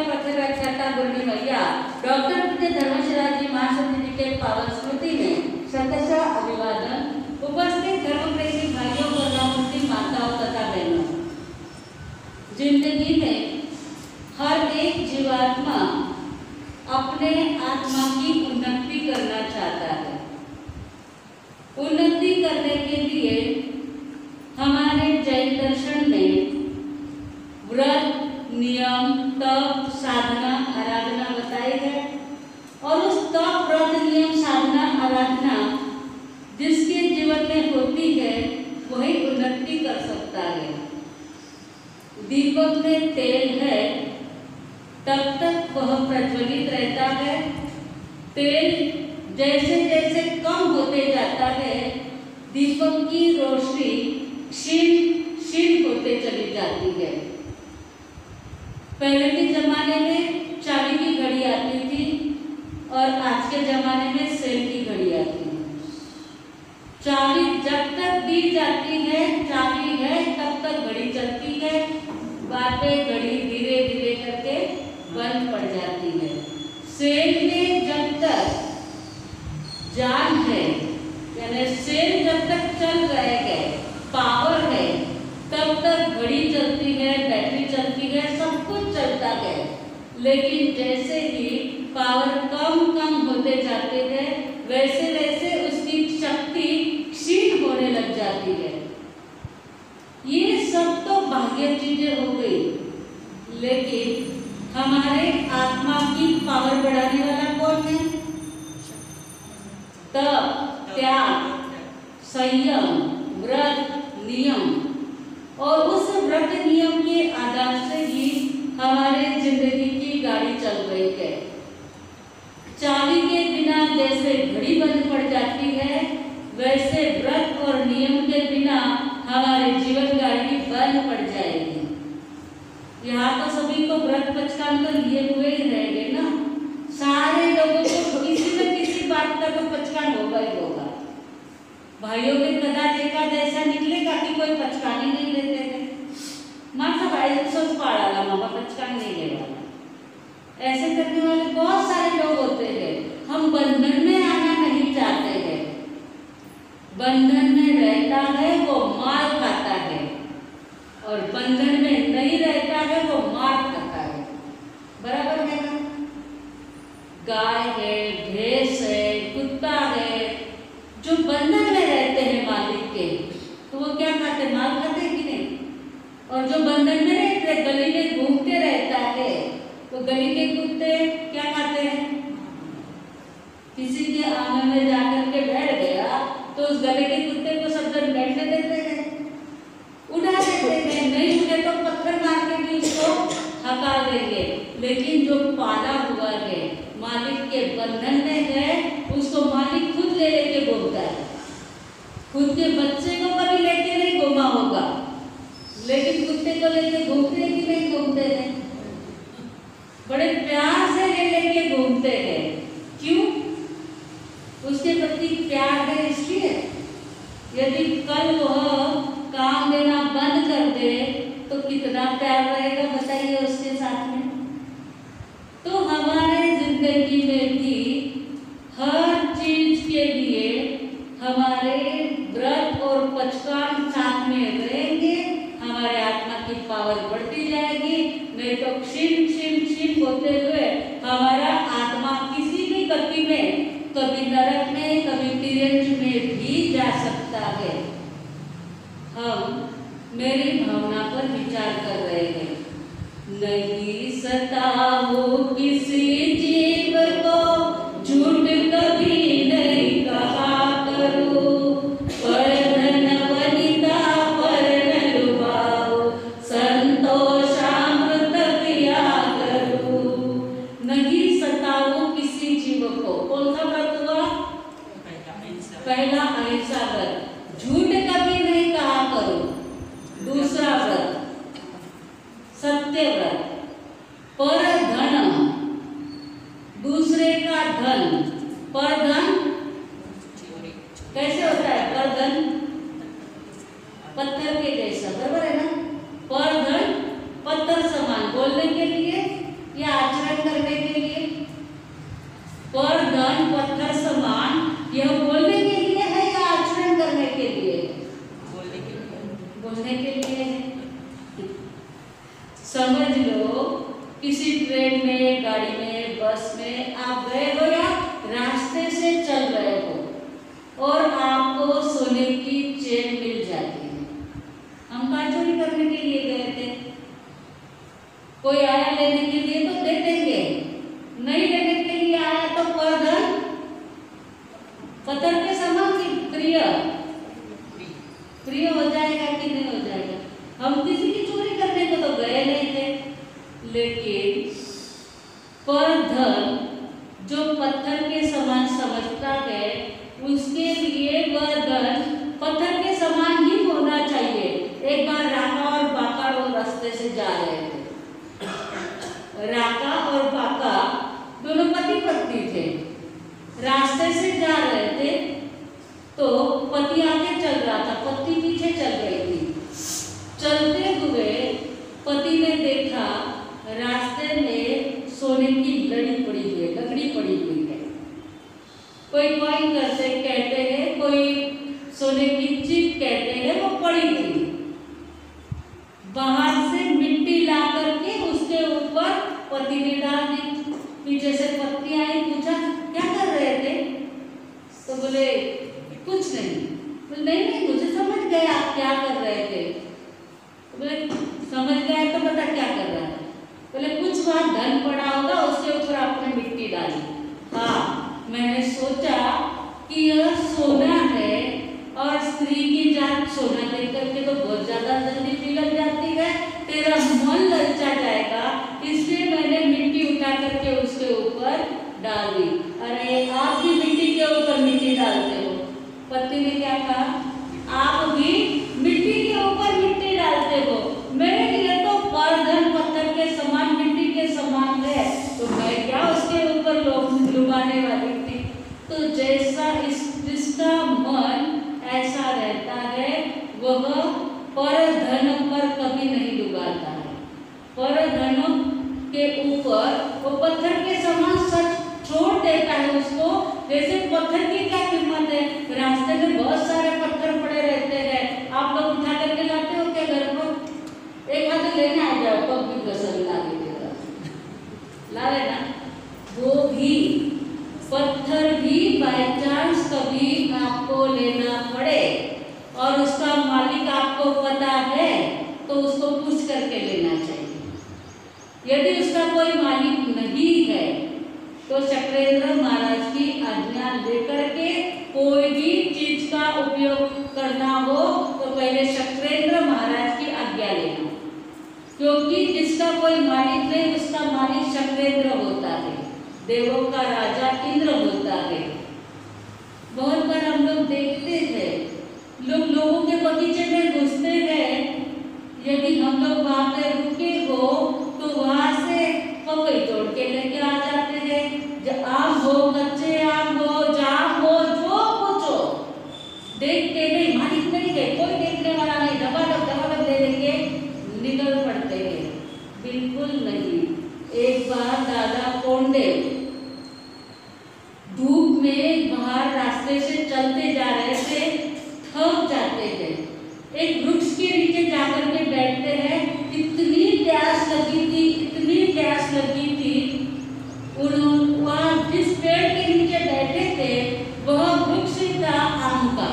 पत्र व्याख्याता गुरनी मैया डॉक्टर धर्मशिला जी महासती जी के पावन स्मृति में शतशः अभिवादन। उपस्थित धर्मप्रेमी भाइयों करुणामूर्ति माताओं तथा बहनों, जिंदगी में हर एक जीवात्मा अपने आत्मा की उन्नति करना चाहता है। उन्नति करने के लिए हमारे जैन दर्शन में व्रत, नियम, तप, साधना, आराधना बताई है और उस तप, व्रत, नियम, साधना, आराधना जिसके जीवन में होती है वही उन्नति कर सकता है। दीपक में तेल है तब तक वह प्रज्वलित रहता है। तेल जैसे जैसे कम होते जाता है दीपक की रोशनी क्षीण होते चली जाती है। पहले के जमाने में चाबी की घड़ी आती थी और आज के जमाने में सेल की घड़ी आती है। चाबी जब तक दी जाती है, चाबी है तब तक घड़ी चलती है, बाद में घड़ी धीरे धीरे करके बंद पड़ जाती है। सेल में जब तक जान है, यानी सेल जब तक चल रहे हैं, पावर है, तब तक घड़ी चलती है, बैटरी चलती है, सब कुछ चलता है। लेकिन जैसे ही पावर कम होते जाते हैं वैसे वैसे उसकी शक्ति क्षीण होने लग जाती है। ये सब तो बाह्य चीजें हो गई, लेकिन हमारे आत्मा की पावर बढ़ाने वाला कौन है? तप, त्याग, संयम, व्रत, नियम। और उस व्रत नियम के आधार से ही हमारे जिंदगी की गाड़ी चल रही है। चाबी के बिना जैसे घड़ी बंद पड़ जाती है वैसे व्रत और नियम के बिना हमारे जीवन गाड़ी बंद पड़ जाएगी। यहाँ तो सभी को व्रत पचकान तो लिए हुए ही रहेंगे ना। सारे लोगों को किसी न किसी बात का तो पचकान होगा ही होगा। भाइयों के कदाच एकाद ऐसा निकलेगा कि कोई पचकान ही नहीं लेते थे। माता भाई सब पाड़ा मामा पचकान नहीं ले वाला। ऐसे करने वाले बहुत सारे लोग होते हैं। हम बंधन में आना नहीं चाहते हैं। बंधन में रहता है वो मार खाता है और बंधन में नहीं रहता है वो मार खाता है। बराबर है ना? गाय है, भैंस है, कुत्ता है, जो बंधन में रहते हैं मालिक के, तो वो क्या खाते? मार खाते कि नहीं? और जो बंधन में रहते, गली में घूमते रहता है, तो गली के कुत्ते क्या खाते हैं? किसी के आंगन में जाकर के बैठ गया तो उस गली के कुत्ते को सब जन बैठने देते हैं, उठा देते हैं, नहीं उठे तो पत्थर मार के भी उसको हटा देंगे। लेकिन जो पाला हुआ है, मालिक के बंधन में है, उसको मालिक खुद ले लेके घूमता है। खुद के बच्चे को कभी लेके नहीं घूमा होगा, लेकिन कुत्ते को लेके घूमते हैं कि नहीं घूमते हैं? बड़े प्यार से ले लेके घूमते हैं। क्यों? उसके प्रति प्यार है इसलिए। यदि कल वह काम देना बंद कर दे तो कितना प्यार रहेगा बताइए उसके साथ में। तो हमारे जिंदगी में भी हर चीज के लिए हमारे व्रत और पचकान साथ में रहेंगे, हमारे आत्मा की पावर बढ़ती जाएगी। नहीं तो क्षीण होते हुए हमारा आत्मा किसी भी गति में, कभी नरक में, कभी तिरंज में भी जा सकता है। हम मेरी भावना पर विचार कर रहे हैं। नहीं सताओ किसी जीव को, झूठ कभी नहीं कहा करो, पर धन वनिता पर न लुभाओ, संतोषामृत पिया करो। नहीं सताओ किसी जीव को। कौन सा व्रत हुआ? पहला अहिंसा व्रत। झूठ कभी नहीं कहा करो। दूसरा व्रत सत्य व्रत। पर धन, दूसरे का धन। पर धन कैसे होता है? पर धन पत्थर के जैसा, बराबर है ना? पर धन पत्थर समान। बोलने के लिए या आचरण करने के लिए? पर धन पत्थर समान, यह बोलने के लिए है या आचरण करने के लिए? बोलने के लिए है। समझ लो किसी ट्रेन में, गाड़ी में, बस में आप गए हो या रास्ते से चल रहे हो और आपको सोने की चेन मिल जाती है। हम कहाँ चोरी करने के लिए गए थे? कोई आया लेने के लिए तो दे देंगे, नहीं लेने के लिए आया तो पर धन पत्थर के समान प्रिय हो जाएगा कि नहीं हो जाएगा? हम किसी की चोरी करने को तो गए नहीं थे, लेकिन पर धन जो पत्थर के समान समझता है, उसके लिए वह धन पत्थर के समान ही होना चाहिए। एक बार राका और बाका वो रास्ते से जा रहे थे। राका और बाका दोनों पति पत्नी थे, रास्ते से जा रहे थे तो पति आगे चल रहा था, पत्नी पीछे चल रही थी। चलते हुए पति ने देखा रास्ते में सोने की लकड़ी पड़ी हुई है। कोई कॉइन कहते हैं, कोई सोने की चिप कहते हैं, वो पड़ी थी। बाहर से मिट्टी ला करके उसके ऊपर पति ने डाल दी। पीछे से पत्नी आई, पूछा क्या कर रहे थे? तो बोले कुछ नहीं। बोले नहीं, मुझे समझ गए आप क्या कर रहे थे। तो बोले समझ गए तो बता क्या कर रहा है। बोले कुछ वहां धन पड़ा होगा, उसके ऊपर आपने मिट्टी डाली। हाँ, मैंने सोचा कि यह सोना है और स्त्री की जात सोना देख करके तो बहुत ज्यादा जल्दी पिघल जाती है, तेरा मन ललचा जाएगा, इसलिए मैंने मिट्टी उठा करके उसके ऊपर डाल दी। अरे आप भी मिट्टी के ऊपर मिट्टी डालते हो। पति ने क्या कहा? आप भी मिट्टी के ऊपर मिट्टी डालते हो, मेरे लिए तो पर धन पत्थर के समान, मिट्टी के समान है, तो मैं क्या उसके ऊपर लुभाने वाली थी। तो जैसा जिसका मन ऐसा रहता है, वह पर धन पर कभी नहीं डुबाता है। पर धन के ऊपर वो पत्थर के समान सच छोड़ देता है उसको। जैसे पत्थर की क्या कीमत है? रास्ते में बहुत सारे पत्थर पड़े रहते हैं, आप लोग उठा करके लाते हो क्या घर पर? एक हाथ लेने आ जाओ, कब भी कसर ला लेना। वो भी पत्थर भी बाय चांस कभी आपको लेना पड़े और उसका मालिक आपको पता है तो उसको पूछ करके लेना चाहिए। यदि उसका कोई मालिक नहीं है तो चक्रेंद्र महाराज की आज्ञा लेकर के कोई भी चीज का उपयोग करना हो तो पहले चक्रेंद्र महाराज की आज्ञा लेना, क्योंकि जिसका कोई मालिक नहीं उसका मालिक चक्रेंद्र होता है, देवों का राजा इंद्र होता है। बहुत बार हम लोग देखते हैं, लोगों के बगीचे में घुसते हैं, यदि हम लोग वहां पे रुके हो तो वहां से पपई तोड़ के लेके आ जाते हैं। जब आम हो, कच्चे आम हो, जाम हो, जो कुछ हो, देखते नहीं, मालिक नहीं है, कोई देखने वाला नहीं, दबा दे देंगे, निकल पड़ते हैं। बिल्कुल नहीं। एक बार दादा कोंडे धूप में बाहर रास्ते से चलते जा रहे थे, थक जाते हैं, एक वृक्ष के नीचे जाकर के बैठते हैं। इतनी प्यास लगी थी, वहाँ जिस पेड़ के नीचे बैठे थे वह वृक्ष था आम का,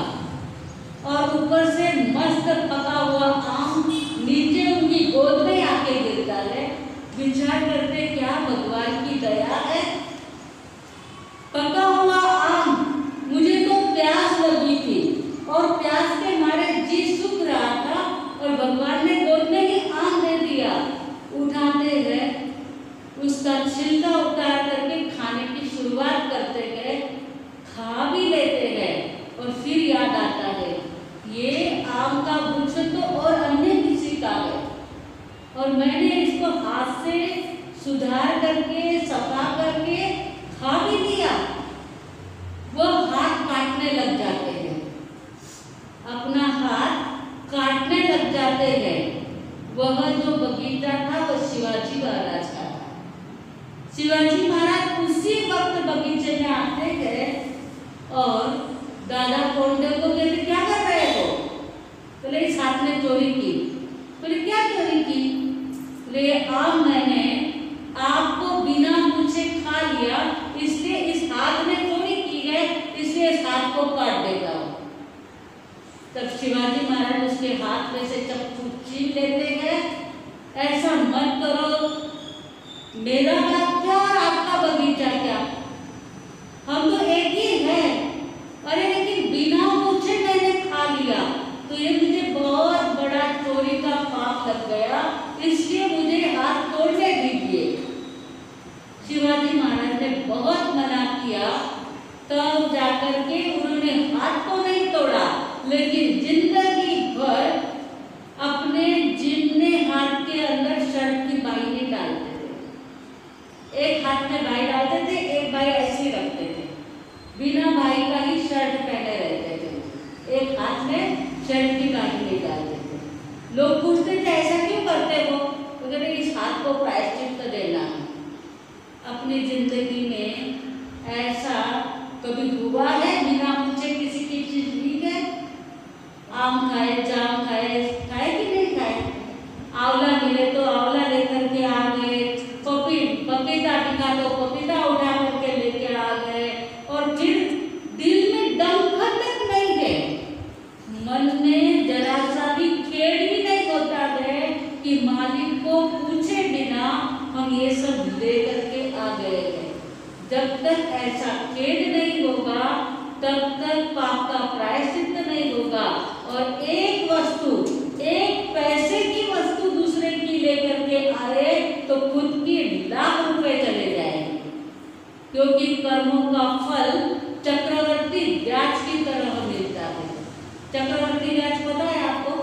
और ऊपर से मस्त पका हुआ आम नीचे उनकी गोद में आके गिरता है। विचार करते क्या भगवान की दया है, पका हुआ आम, मुझे तो प्यास लगी थी और प्यास के मारे जी सूख रहा था और भगवान ने गोद में ही आम दे दिया। उठाते हैं, उसका छिलका उतार करके खाने की शुरुआत करते हैं, खा भी लेते हैं और फिर याद आता है ये आम का वृक्ष तो और अन्य किसी का है और मैंने इसको हाथ से सुधार करके सफा करके खा भी लिया। वह हाथ काटने लग जाते हैं, अपना हाथ काटने लग जाते हैं। वह जो बगीचा था वह शिवाजी महाराज का था। शिवाजी महाराज उसी वक्त बगीचे में आते गए और दादा कोंडदेव को कहते क्या कर रहे हो? बोले इस हाथ में चोरी की। बोले क्या चोरी की? बोले अब मैंने आपको बिना पूछे खा लिया, इसलिए इस हाथ में चोरी की है, इसलिए इस हाथ को काट देगा। तब शिवाजी महाराज उसके हाथ में से चप्पू छीन लेते हैं। ऐसा मत करो, मेरा बाप क्या और आपका बगीचा क्या, हम तो एक ही है। अरे लेकिन बिना पूछे मैंने खा लिया तो ये मुझे बहुत बड़ा चोरी का पाप लग गया, इसलिए मुझे हाथ तोड़ने दीजिए। शिवाजी महाराज ने बहुत मना किया, तब जाकर के उन्होंने हाथ तो नहीं तोड़ा, लेकिन जिंदगी भर अपने जिन्ने हाथ के अंदर शर्ट की बाइनें डालते थे। एक हाथ में बाई डालते थे, एक बाई ऐसे रखते थे, बिना बाई का ही शर्ट पहने रहते थे, एक हाथ में शर्ट की बाइनें डालते थे। लोग पूछते थे ऐसा क्यों करते हो? तो कहते इस हाथ को प्रायश्चित देना। अपनी जिंदगी में ऐसा कभी हुआ है बिना पूछे किसी की चीज ली है? आम खाए, जाम खाए, खाए कि नहीं खाए? आंवला मिले तो आंवला लेकर के आ गए, पपीता दिखा तो पपीता उठा करके लेके आ गए, और फिर दिल में दमखत तक नहीं है, मन में जरा सा भी खेद भी नहीं होता है कि मालिक को पूछे बिना हम ये सब ले करके आ गए हैं। जब तक ऐसा खेद नहीं होगा तब तक पाप का प्रायश्चित नहीं होगा। और एक वस्तु, एक पैसे की वस्तु दूसरे की लेकर के आए तो खुद की लाख रुपए चले जाएंगे, क्योंकि कर्मों का फल चक्रवर्ती ब्याज की तरह मिलता है। चक्रवर्ती ब्याज पता है आपको?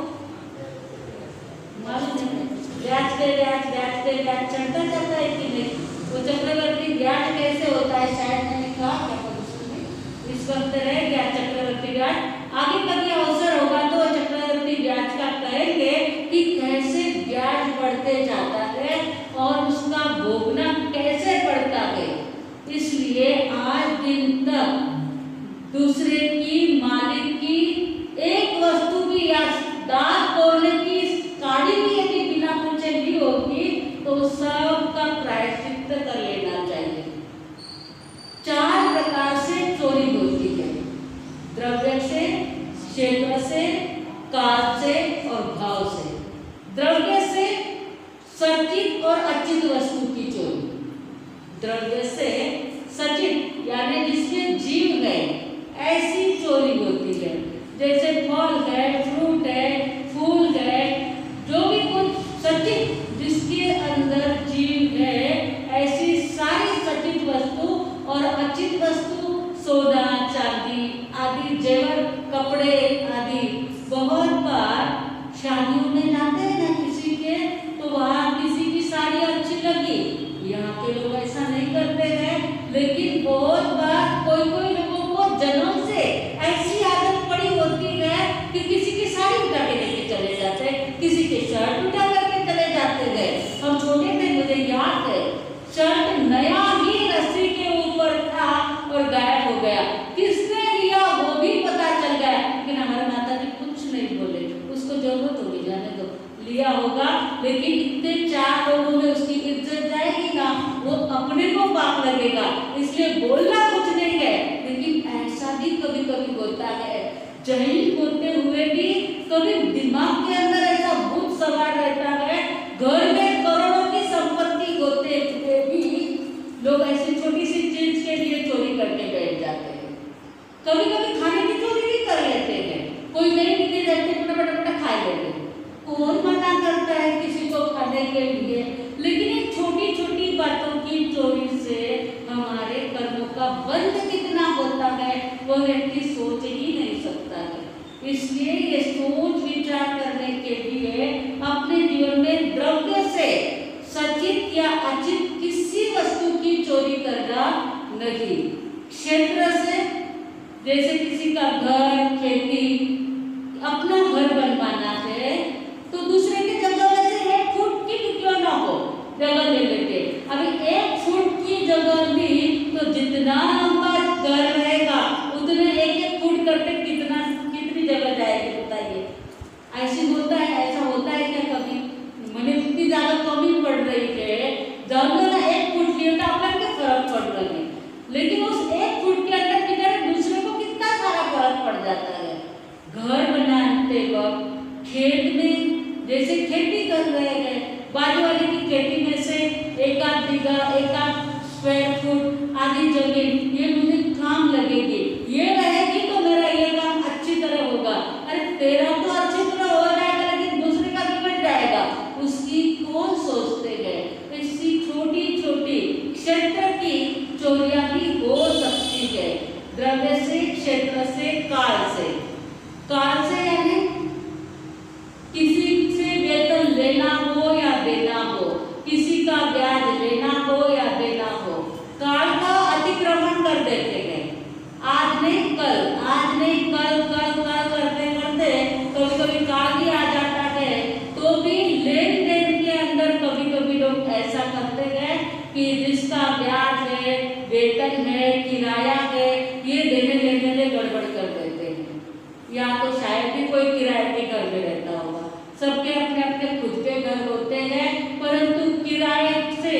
मालूम है? ब्याज पे ब्याज चढ़ता जाता है कि नहीं? वो चक्रवर्ती ब्याज कैसे होता है शायद मैंने कहा इस वक्त रह गया चक्रवर्ती ब्याज। आगे कभी अवसर होगा तो चक्रवर्ती ब्याज का कहेंगे कि कैसे ब्याज बढ़ते जाता है और उसका भोगना कैसे पड़ता है। इसलिए आज दिन तक दूसरे की, मालिक की एक वस्तु भी या दांत तोड़ने की काढ़ी भी यदि बिना पूछे ली होगी तो सब का प्रायश्चित कर लेना चाहिए। 4 प्रकार से चोरी होती है, द्रव्य से, क्षेत्र से, काल से और भाव से। द्रव्य से सचित और अचित वस्तु की चोरी, द्रव्य से सचित यानी जिसमें जीव है ऐसी चोरी होती है। जैसे फल है, फ्रूट है, फूल है, जो भी कुछ सचित जिसके अंदर जीव है ऐसी सारी सचित वस्तु। और अचित वस्तु सोना, चांदी आदि, जेवर, कपड़े आदि। बहुत बार शादियों में जाते हैं ना किसी के, तो वहाँ किसी की साड़ी अच्छी लगी, यहाँ के लोग ऐसा नहीं करते हैं, लेकिन बहुत बार कोई लोगों को जन्म से ऐसी आदत पड़ी होती है कि किसी की साड़ी उठा के लेके चले जाते हैं, किसी के शर्ट उठा करके चले जाते हैं। हम छोटे थे, मुझे याद है, शर्ट नया ही रस्सी के ऊपर था और गायब हो गया। किसने लिया वो भी पता चल गया, लेकिन हमारे माता जी कुछ नहीं बोले, उसको जरूरत होगी जाने दो, लिया होगा। लेकिन इतने 4 लोगों में उसकी इज्जत जाएगी ना, वो अपने को पाप लगेगा, इसलिए बोलना कुछ नहीं है। लेकिन ऐसा भी कभी कभी होता है, जहीन होते हुए भी कभी दिमाग के अंदर ऐसा भूत सवार रहता है, घर में करोड़ों की संपत्ति होते हुए भी लोग ऐसी छोटी सी चीज के लिए चोरी करके बैठ जाते हैं। कभी कभी खाने की चोरी भी कर लेते हैं, कोई नहीं मिली रहती फटाफट खा लेते हैं। कौन मना करता है किसी को खाने के लिए? लेकिन इन छोटी छोटी बातों की चोरी से हमारे कर्मों का बंध कितना होता है वो व्यक्ति सोच ही नहीं सकता है। इसलिए ये सोच विचार करने के लिए अपने जीवन में द्रव्य से सचित या अचित किसी वस्तु की चोरी करना नहीं। क्षेत्र से जैसे किसी का घर, खेती, अपना घर बनवाना है तो दूसरे की जगह वैसे 1 फुट की क्यों ना हो जगह ले लेते। अभी 1 फुट की लेकिन उस 1 फुट के अंदर बेचारे दूसरे को कितना सारा फर्क पड़ जाता है। घर बनाते वक्त खेत में जैसे खेती कर रहे हैं, बाजू वाले की खेती में से 1 बीघा 1 स्क्वायर फुट आदि जमीन ये मुझे काम लगेगी, ये रहेगी तो मेरा ये काम अच्छी तरह होगा। अरे तेरा तो अच्छी तरह हो जाएगा लेकिन दूसरे का बिगड़ जाएगा, उसकी कौन सोचते हैं। इसी छोटी छोटी क्षेत्र की चोरियां भी हो सकती है, द्रव्य से, क्षेत्र से, काल से। काल से यानी किसी से वेतन लेना हो या देना हो, किसी का ब्याज लेना हो या देना हो, काल का अतिक्रमण कर देते हैं। आज नहीं कल, आज नहीं कल, कल कल करते करते कभी कभी काल भी आ जाता है। तो भी लेन देन के अंदर कभी कभी लोग ऐसा करते हैं कि जिसका ब्याज है, वेतन है, किराया है, ये देने लेने में गड़बड़ कर देते हैं। या तो शायद भी कोई किराए के घर में रहता होगा, सबके अपने अपने खुद के घर होते हैं, परंतु किराए से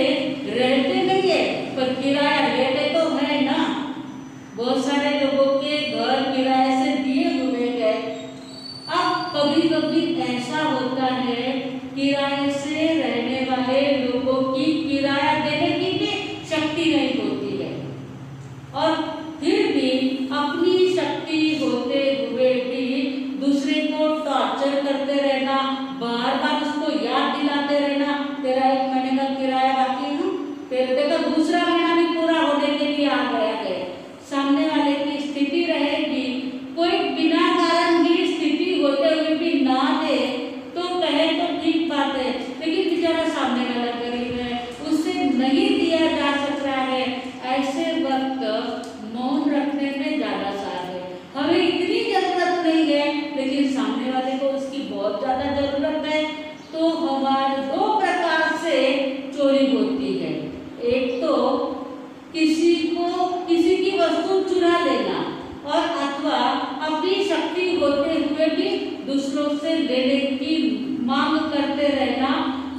रहते नहीं है, पर किराया लेते तो है ना। बहुत सारे लोगों के घर किराए से दिए हुए हैं। अब कभी कभी ऐसा होता है किराए से रहने वाले लोगों की किराया देने की भी शक्ति नहीं होती है, और फिर भी अपनी शक्ति होते हुए भी दूसरे को टॉर्चर करते रहना, बार बार उसको याद दिलाते रहना, तेरा 1 महीने का किराया बाकी है ना, तेरे देखो दूसरा महीना भी पूरा होने के लिए आ गया है। सामने वाले की स्थिति रहेगी, कोई बिना कारण की स्थिति होते हुए भी ना दे तो कहे तो ठीक बात है, लेकिन बेचारा सामने वाला गरीब है, उससे नहीं दिया जा सक रहा है। ऐसे वक्त मौन रखने में ज्यादा सार है। हमें इतनी जरूरत नहीं है लेकिन सामने वाले को उसकी बहुत ज्यादा जरूरत है, तो हमारे 2 प्रकार से चोरी होती है। एक तो किसी की वस्तु चुरा लेना, और अथवा अपनी शक्ति होते हुए भी दूसरों से लेने की मांग करते रहना,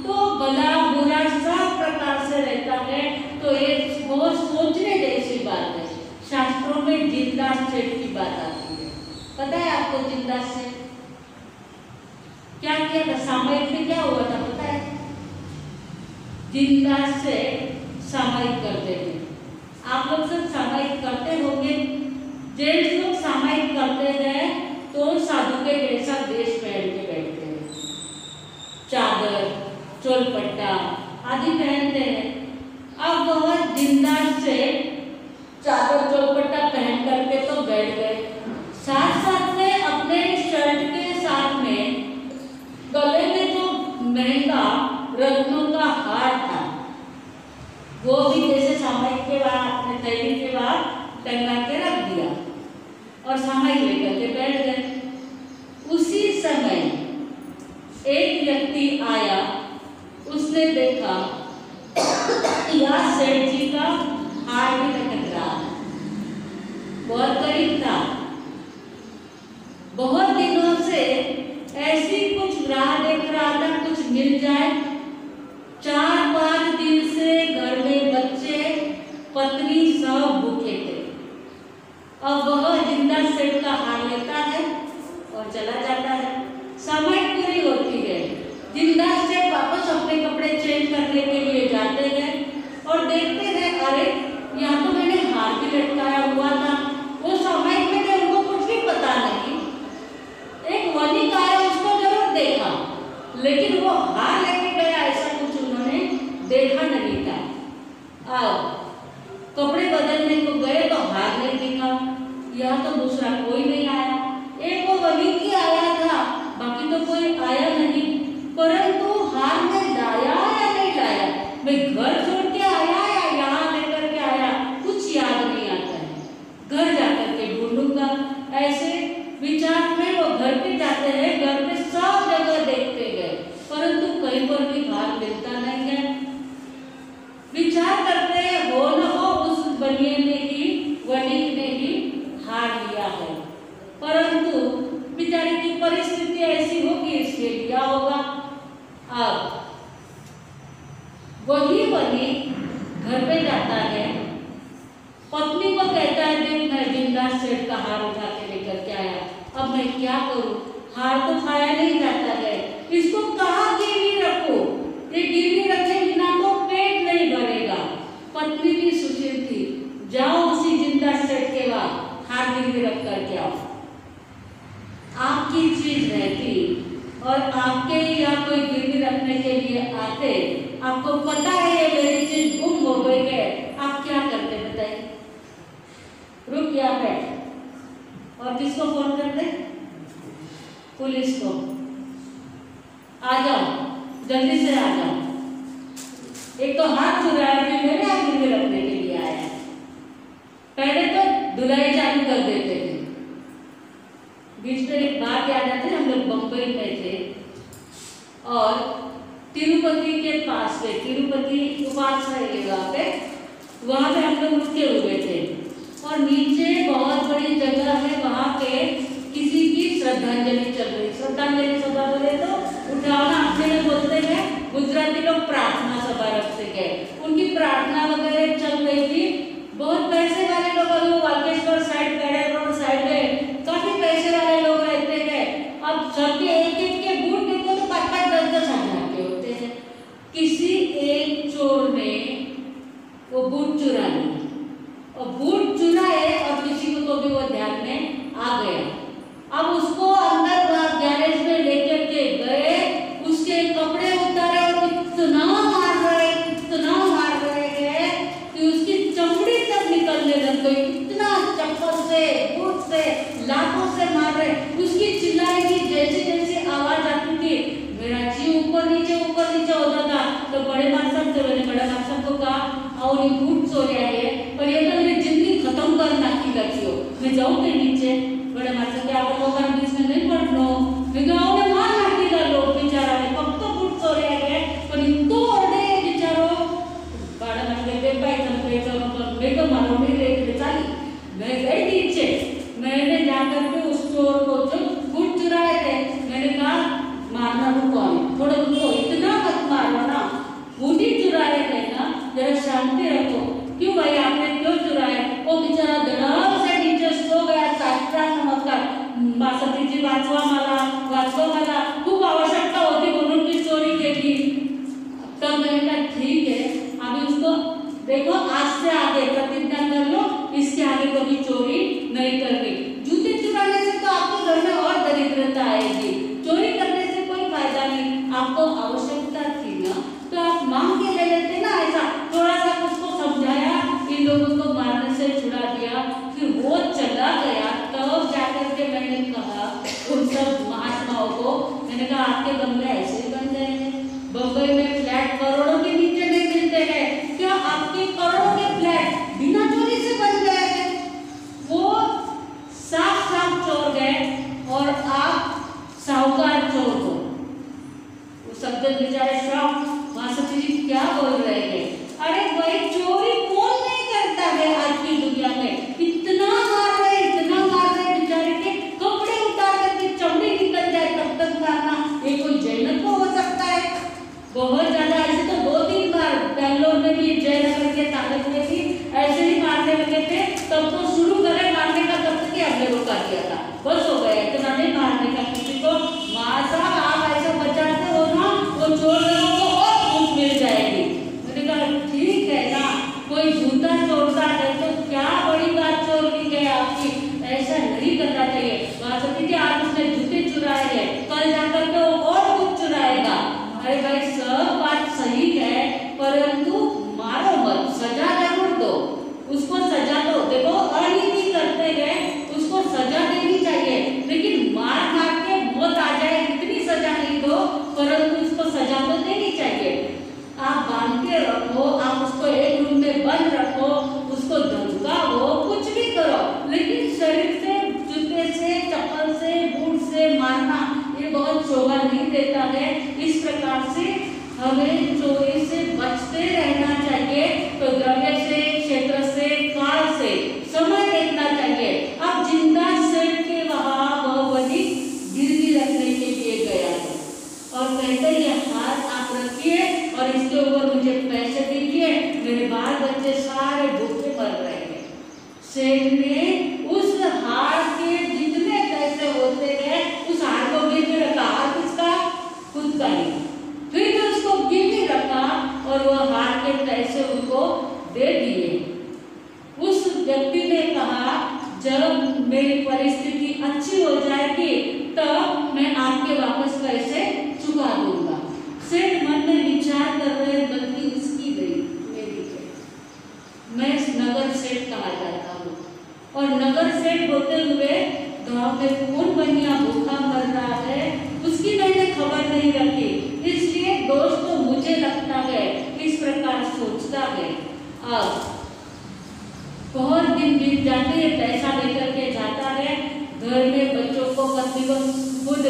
तो भला बुरा सब प्रकार से रहता है। तो ये बहुत सोचने जैसी बात है। शास्त्रों में जिंदास सेठ की बात आती है, पता है आपको जिंदास सेठ क्या किया था? सामयिक में क्या हुआ था पता है? जिंदास सेठ सामयिक करते थे। आप लोग सब सामयिक करते होंगे। जेंट्स लोग सामयिक करते हैं तो साधु के जैसा वेश पहन के बैठते हैं, चादर, चोलपट्टा आदि पहनते हैं। अब वह जिंदास सेठ चादर चोलपट्टा पहन करके तो बैठ गए, साथ साथ में अपने शर्ट के साथ में गले में जो महंगा रत्नों का हार था वो भी जैसे सामयिक के बाद अपने थैली के बाद टंगा के रख दिया और सामयिक लेकर के बैठ गए। उसी समय एक व्यक्ति आया, उसने देखा यह सेठ जी का हार भी लटक रहा है, बहुत करीब था। बहुत दिनों से ऐसी कुछ राह देख रहा था, कुछ मिल जाए। 4-5 दिन से घर में बच्चे पत्नी सब भूखे थे। अब वह जिंदा सेठ का हार लेता है और चला जाता है। समय पूरी होती है, जिंदा सेठ वापस अपने कपड़े चेंज करने के लिए जाते हैं और देखते हैं अरे यहाँ तो मैंने हार भी लटकाया हुआ था। वो समय में उनको कुछ भी पता नहीं। एक वनिक आया, उसको जरूर देखा, लेकिन वो हार लेके गया ऐसा कुछ उन्होंने देखा नहीं था। कपड़े बदलने को गए तो हार नहीं दिखा, यहाँ तो दूसरा कोई नहीं आया। एक वो वनिक ही आया था, बाकी तो कोई आया नहीं। परंतु हार में लाया या नहीं लाया, मैं घर छोड़ के आया या यहाँ लेकर के आया, कुछ याद नहीं आता है। घर जाकर के ढूंढूंगा, ऐसे विचार में वो घर पे जाते हैं। घर पे सब जगह देखते गए, परंतु कहीं पर भी हार मिलता नहीं है। विचार करते हैं हो न हो उस बनिए ने ही, वनिक ने ही हार लिया है, परंतु बेचारे की परिस्थिति ऐसी होगी इसलिए लिया होगा। अब वही वनिक घर पे जाता है, पत्नी को कहता है देख मैं जिंदा सेठ का हार उठा के लेकर के आया, अब मैं क्या करूं, हार तो खाया नहीं जाता है, इसको कहाँ गिरवी रखूं, ये गिरवी रखे बिना तो पेट नहीं भरेगा। पत्नी भी सुशील थी, जाओ उसी जिंदा सेठ के वहां हार गिरवी रख करके आओ। आपकी चीज रहती और आपके यहाँ कोई गिरवी रखने के लिए आते, आपको पता है ये मेरी चीज गुम हो गई है, आप क्या करते बताइए? रुक या बैठ और किसको फोन करते? पुलिस को। आ जाओ, जल्दी से आ जाओ, एक तो हाथ चुराया फिर मेरे हाथ गिरवी रखने के लिए आया। पहले तो धुलाई चालू कर देते थे। बीच में एक बात याद आती है, हम लोग बम्बई में थे और तिरुपति के पास में, तिरुपति उपास है वहाँ पे, वहाँ पे हम लोग रुके हुए थे और नीचे बहुत बड़ी जगह है, वहाँ पे किसी की श्रद्धांजलि चल रही। श्रद्धांजलि सभा बोले तो उठावना अपने में बोलते हैं, गुजराती लोग प्रार्थना सभा रखते हैं, उनकी प्रार्थना वगैरह चल रही थी। बहुत पैसे वाले लोग, अभी वाल्केश्वर साइड, पेड़े रोड साइड में काफी पैसे वाले लोग रहते हैं। अब सबके एक एक के बूट देखो तो 5-5, 10-10 हजार के होते हैं। किसी एक चोर ने वो बूट चुरा लिए और बूट चुराए और किसी को तो भी वो ध्यान में आ गया। अब उसको अंदर गैरेज में लेकर के गए, उसके कपड़े उतारे और इतना मार रहे हैं कि उसकी चमड़ी तक निकलने लग गई। इतना चप्पल से, बूट से, लातों से मार रहे, उसकी चिल्लाने की जैसी जैसी आवाज आती थी, मेरा जी ऊपर नीचे होता था। तो बड़े मार साहब थे, मैंने बड़े मार साहब को कहा और ये बूट सो रहा है और ये तो मेरी जिंदगी खत्म करना की लगी हो, मैं जाऊँ के नीचे? बड़े मार साहब के आप लोगों का बीच में नहीं पढ़ लो, गाँव में मार नाटी का लोग बेचारा है, कब तो बूट सो रहा है पर इनको ओढ़े बेचारो। बड़ा मार के देख भाई मेरे को मालूम नहीं रही बेचारी। मैं गई नीचे, मैंने जाकर के उस चोर को जो बूट चुराए थे, मैंने कहा मारना रुको, थोड़ा रुको, इतना मत मारो ना, बूट ही चुराए थे ना, जरा शांति रखो। क्यों भाई आपने क्यों चुराए? वो बेचारा धड़ाम से नीचे सो गया। नमस्कार मासती जी, वाचवा मला खूप आवश्यकता होती म्हणून की चोरी केली। तब मैंने कहा ठीक है, अभी उसको देखो, आज से आगे प्रतिज्ञा कर लो, इसके आगे कभी चोरी नहीं करनी। जूते चुराने से तो आपके घर में और दरिद्रता आएगी, चोरी करने से कोई फायदा नहीं। आपको आवश्यकता थी ना तो आप मांग के ले लेते ना, ऐसा थोड़ा सा उसको समझाया, इन लोगों को मारने से छुड़ा दिया, फिर वो चला गया। तब जाकर के मैंने कहा उन सब महात्माओं को, मैंने कहा आपके बंगले ऐसे ही बन जाएंगे, बम्बई में फ्लैट करोड़ों के नीचे नहीं मिलते हैं, क्या आपके करोड़ों के फ्लैट बिना चोरी से बन गए हैं? वो साफ चोर गए और आप साहूकार चोर हो। वो सब जन बेचारे शौक, मासती जी क्या बोल रहे हैं? अरे भाई चोरी कौन नहीं करता है आज की दुनिया में? इतना मार रहे बेचारे के कपड़े उतार करके चमड़ी निकल जाए तब तक मारना, ये कोई जयनत को हो सकता है? बहुत ज्यादा, ऐसे तो 2-3 बार बेंगलोर में भी जयनगर के ताकत में थी, ऐसे ही मारने लगे थे। तब तो शुरू करे मारने का, तब तक हमने रोका दिया था, बस हो गया, इतना नहीं मारने का किसी को। माँ साहब आप ऐसा बचाते हो ना, वो चोर लोगों को और छूट मिल जाएगी। मैंने कहा ठीक है ना, कोई जूता चोरता है तो क्या बड़ी बात चोर की है आपकी, ऐसा नहीं करना चाहिए। मासती जी आज उसने जूते चुराए हैं, कल जाकर के वो और कुछ चुराएगा। अरे भाई सब बात सही है, परंतु मारो मत, सजा जरूर दो, उसको सजा दो। देखो अनीति करते गए, उसको सजा देनी चाहिए, लेकिन मार के मौत आ जाए इतनी सजा नहीं दो, परंतु उसको सजा तो देनी चाहिए। आप बांध के रखो, आप उसको एक रूम में बंद रखो, उसको धमकाओ, कुछ भी करो, लेकिन शरीर से, जूते से, चप्पल से, बूट से मारना ये बहुत शोभा नहीं देता है। इस प्रकार से हमें चोरी से बचते रहना चाहिए। तो द्रव्य से, क्षेत्र से, काल से समय देखना चाहिए। अब जिंदा सेठ के वहां वही गिरवी रखने के लिए गया है और कहते ये हाथ आप रखिए और इसके ऊपर मुझे पैसे दीजिए, मेरे बाल बच्चे सारे भूखे मर रहे हैं। सेठ ने उस हार के जितने पैसे होते हैं उस हार को गिरवी रखा। हार किसका? खुद का ही। फिर उसको गिरवी रखा और वो हार के पैसे उनको दे दिए। उस व्यक्ति ने कहा जब मेरी परिस्थिति अच्छी हो जाएगी तब मैं आपके वापस पैसे चुका दूंगा। सेठ मन में विचार कर रहे गलती इसकी गई मेरी है। मैं नगर सेठ कहा जाता हूँ और नगर सेठ होते हुए गांव में कौन बनिया भूखा मर रहा है उसकी मैंने खबर नहीं रखी। इसलिए दोस्त तो मुझे लगता है इस प्रकार सोचता है। अब बहुत दिन बीत जाते हैं, पैसा लेकर के जाता है, घर में बच्चों को पत्नी को खुद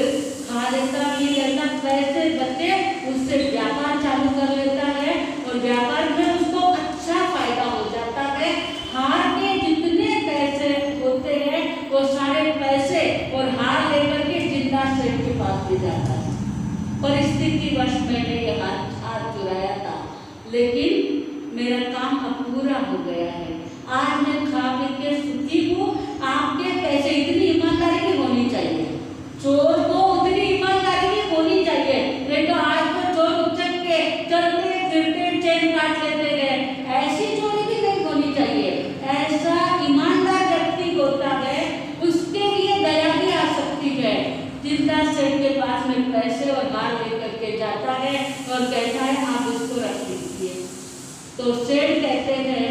खा लेता भी लेता, पैसे बचे उससे व्यापार चालू कर लेता है और व्यापार में उसको अच्छा फायदा हो जाता है। हार के जितने पैसे होते हैं वो सारे पैसे और हार लेकर के जिंदा सेठ के पास भी जाता है। परिस्थितिवश मैंने ये हार चुराया था लेकिन मेरा काम अब पूरा हो गया है। आज मैं खा पी के सुखी हूँ। आपके पैसे इतनी ईमानदारी की होनी चाहिए। चोर को उतनी ईमानदारी की होनी चाहिए। नहीं तो आज तो चोर उचक के चलते फिरते चेन काट लेते हैं। ऐसी चोरी भी नहीं होनी चाहिए। ऐसा ईमानदार व्यक्ति होता है उसके लिए दया भी आ सकती है। जिंदा सेठ के पास में पैसे और हार लेकर के जाता है और कहता है आप इसको रख लीजिए। तो सेठ कहते हैं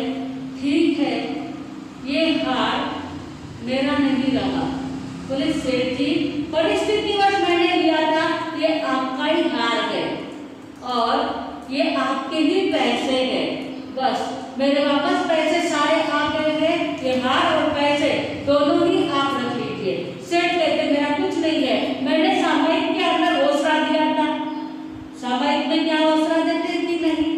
ठीक है ये हार मेरा नहीं रहा। बोले सेठ जी परिस्थितिवश मैंने लिया था, ये आपका ही हार है और ये आपके ही पैसे हैं। बस मेरे वापस पैसे सारे आ गए हैं। ये हार और पैसे दोनों ही आप रख लीजिए। सेठ कहते मेरा कुछ नहीं है, मैंने सामायिक के अंदर ओसरा दिया था। सामायिक में क्या ओसरा देते कि नहीं?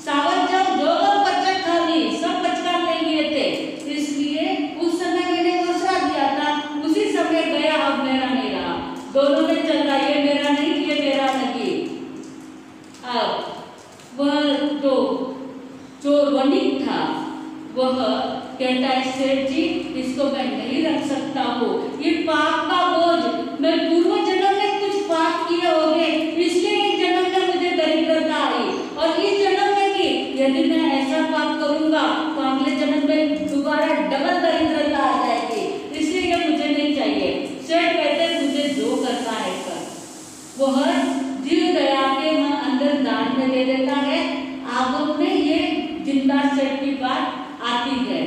सावध जब जो बचत था सब बचका ले लिए थे, इसलिए उस समय मैंने ओसरा दिया था। उसी समय गया, अब मेरा नहीं रहा। दोनों में चल रहा, ये मेरा नहीं ये मेरा नहीं। अब वह जो चोर वणिक था वह कहता है सेठ जी इसको मैं नहीं रख सकता हूँ। ये पाप का बोझ, मैं पूर्व जन्म में कुछ पाप किए होंगे इसलिए इस जन्म में मुझे दरिद्रता आई और इस जन्म में भी यदि मैं ऐसा पाप करूंगा तो अगले जन्म में दोबारा डबल दरिद्रता आ जाएगी। इसलिए ये मुझे नहीं चाहिए। सेठ कहते तुझे जो करना है कर। वह जीव दया के अंदर दान में दे देता है। आगम में ये जिंदा सेठ की बात आती है।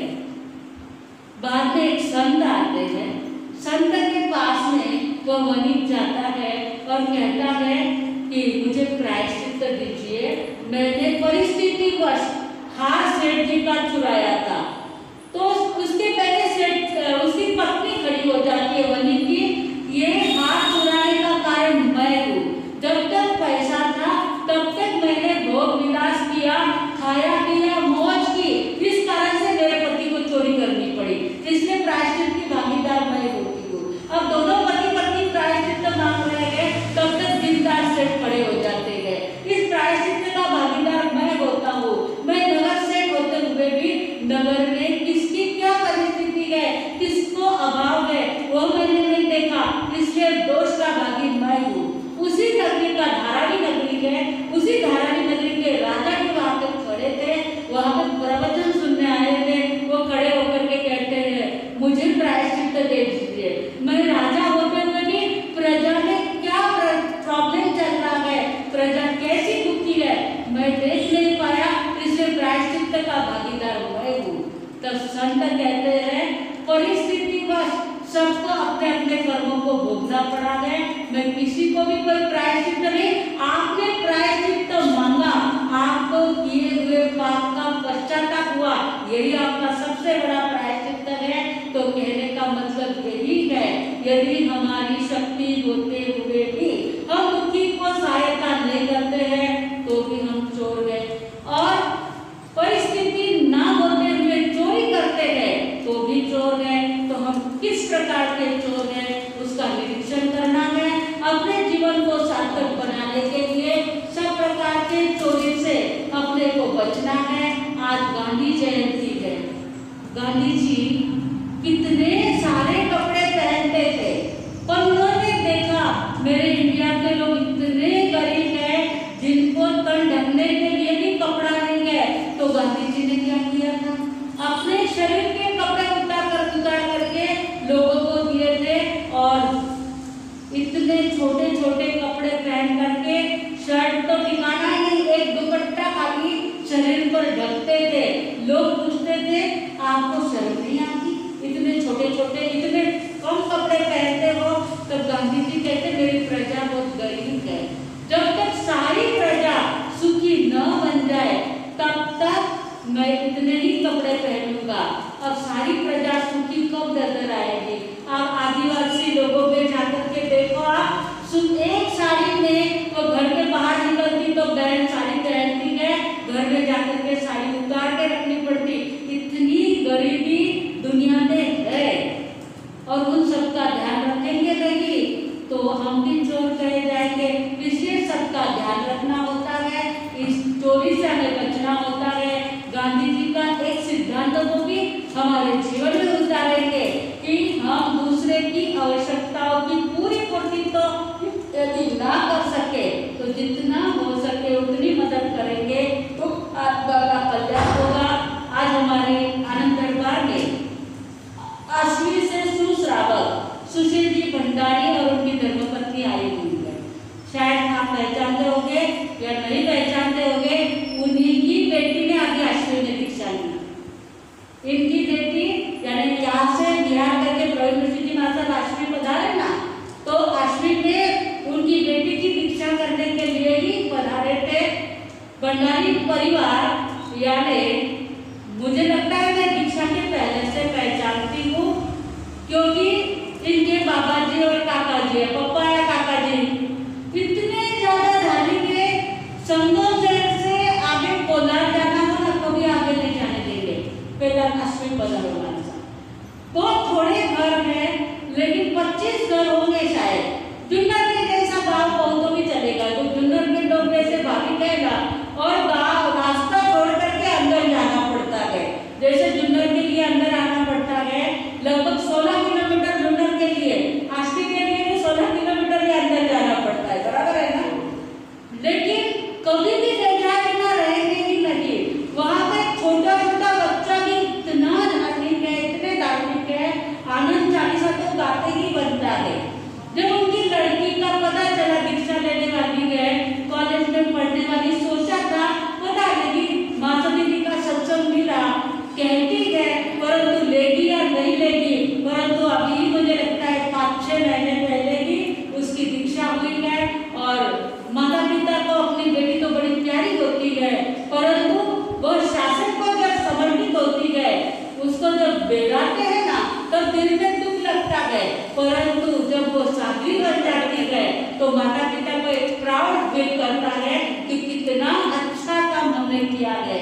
बाद में एक संत आते हैं। संत के पास में वह वणिक जाता है और कहता है कि मुझे प्रायश्चित दीजिए, मैंने परिस्थितिवश हार सेठ जी का चुराया था। तो उसके पहले सेठ उसकी पत्नी खड़ी हो जाती है वणिक की, ये हार चुराने का कारण मैं हूँ। जब तक पैसा था तब तक मैंने भोग विलास किया, खाया पिया मौज की, इस कारण से मेरे पति को चोरी करनी पड़ी। इसलिए प्रायश्चित की भागीदार मैं होती हूँ। अब दोनों पति पत्नी प्रायश्चित मांग रहे हैं, तब तक दिनदार सेठ खड़े हो जाते हैं। इस प्रायश्चित का भागीदार मैं होता हूँ। मैं नगर सेठ होते हुए भी नगर में किसकी क्या परिस्थिति है, किसको अभाव है वो मैंने नहीं देखा, इसलिए दोष का भागी मैं हूँ। उसी नगरी का धारावी नगरी है, उसी धारावी नगरी के राजा भी वहाँ पे खड़े थे, वहाँ पे प्रवचन सुनने आए थे। वो खड़े होकर के कहते हैं मुझे प्रायश्चित दे दीजिए। मैं राजा होते हुए भी प्रजा में क्या प्रॉब्लम चल रहा है, प्रजा कैसी दुखी है मैं देख नहीं पाया, इसलिए प्रायश्चित का भागीदार मैं हूँ। तब संत कहते हैं परिस्थितिवश सबको अपने अपने कर्मों को भोगना पड़ा है। मैं किसी को भी कोई प्रायश्चित नहीं, आपने प्रायश्चित तो मांगा, आपको किए हुए पाप का पश्चाताप हुआ, यही आपका सबसे बड़ा प्रायश्चित है। तो कहने का मतलब यही है यदि हमारी शक्ति होते हुए भी हम दुखी को सहायता नहीं करते हैं तो भी हम चोर हैं, और परिस्थिति ना होते हुए चोरी करते हैं तो भी चोर हैं। तो हम किस प्रकार के चोर हैं उसका निरीक्षण करना है। अपने जीवन को सार्थक बनाने के लिए सब प्रकार के चोरी से अपने को बचना है। आज गांधी जयंती है, गांधी जी कितने सारे कपड़े पहनते थे, पर उन्होंने देखा मेरे इंडिया के लोग इतने गरीब हैं जिनको तन ढकने के लिए भी कपड़ा नहीं है, तो गांधी जी ने क्या किया था, अपने शरीर के कपड़े उतार करके लोगों को दिए थे। और इतने छोटे छोटे कपड़े पहन करके, शर्ट तो ठिकाना ही नहीं, एक दुपट्टा खाली शरीर पर ढकते थे। लोग पूछते थे आपको शर्म नहीं आती, इतने छोटे छोटे इतने कम कपड़े पहनते हो। तब गांधी जी कहते मेरी प्रजा बहुत गरीब है, जब तक सारी प्रजा सुखी न बन जाए तब तक मैं इतने ही कपड़े पहनूंगा। अब सारी प्रजा सुखी कब नजर आएगी? आप आदिवासी लोगों में जाकर के देखो, आप एक साड़ी में वो घर के बाहर निकलती तो बहन साड़ी पहनती है, घर में जाकर के साड़ी उतार के रखनी पड़ती। इतनी गरीबी दुनिया में है, और उन सबका ध्यान रखेंगे नहीं तो हम भी चोर कहे जाएंगे। इसलिए सबका ध्यान रखना होता है, इस चोरी से हमें बचना होता है। गांधी जी का एक सिद्धांत को भी हमारे जीवन में उतारेंगे कि हम दूसरे की आवश्यकताओं की पूरी पूर्ति तो यदि ना कर सके तो जितना हो सके उतनी मदद करेंगे, तो आत्मा का कल्याण होगा। आज हमारे आनंद दरबार में अश्विनी से सुश्रावक सुशील जी भंडारी और उनकी धर्मपत्नी आई हुई है। शायद आप पहचानते होंगे या नहीं पहचानते होंगे, उन्हीं की बेटी ने आगे अश्विनी ने दीक्षा ली। इनकी बेटी यानी यहाँ से बिहार करके प्रवीण ऋषि जी महाराज अश्विनी पधारे ना, तो अश्विनी ने उनकी बेटी की दीक्षा करने के लिए ही पधारे थे। भंडारी परिवार यानी मुझे लगता है मैं दीक्षा के पहले से पहचानती हूँ, क्योंकि इनके बाबा जी और काका जी, पप्पा या काका जी इतने ज्यादा धार्मिक है, संगम से आगे कोलार जाना हो ना कभी आगे नहीं जाने देंगे। पहला अश्विन बदल होगा तो थोड़े घर हैं, लेकिन 25 घर होंगे शायद। जुन्नर के जैसा गाँव कहो तो भी चलेगा, जो जुन्नर के लोग जैसे भाभी कहेगा, और गाँव रास्ता छोड़ करके अंदर जाना पड़ता है। जैसे जुन्नर के लिए अंदर आना पड़ता है, लगभग 16 किलोमीटर जुन्नर के लिए, आष्टी के लिए भी 16 किलोमीटर के अंदर जाना पड़ता है, बराबर है ना। लेकिन कभी भी देखा बिना रहेंगे ही नहीं। वहाँ पे छोटा छोटा बच्चा भी इतना धार्मिक है, इतने धार्मिक है, आनंद चालीसा तो गाते ही बनता है। जब उनकी लड़की का पता चला दीक्षा लेने वाली है, कॉलेज में पढ़ने वाली, सोचा था पता लगी माता दीदी का सत्संग मिला, कहती है, परंतु लेगी या नहीं लेगी। परंतु अभी मुझे लगता है 5-6 महीने पहले ही उसकी दीक्षा हुई है। और माता पिता को अपनी बेटी तो बड़ी प्यारी होती है, परंतु वह शासन को जब समर्पित होती है, उसको जब बेगाते हैं ना, तब दिल में दुख लगता है। परंतु जब वो साध्वी बन जाती है तो माता पिता को एक प्राउड फील करता है कि कितना अच्छा काम हमने किया है।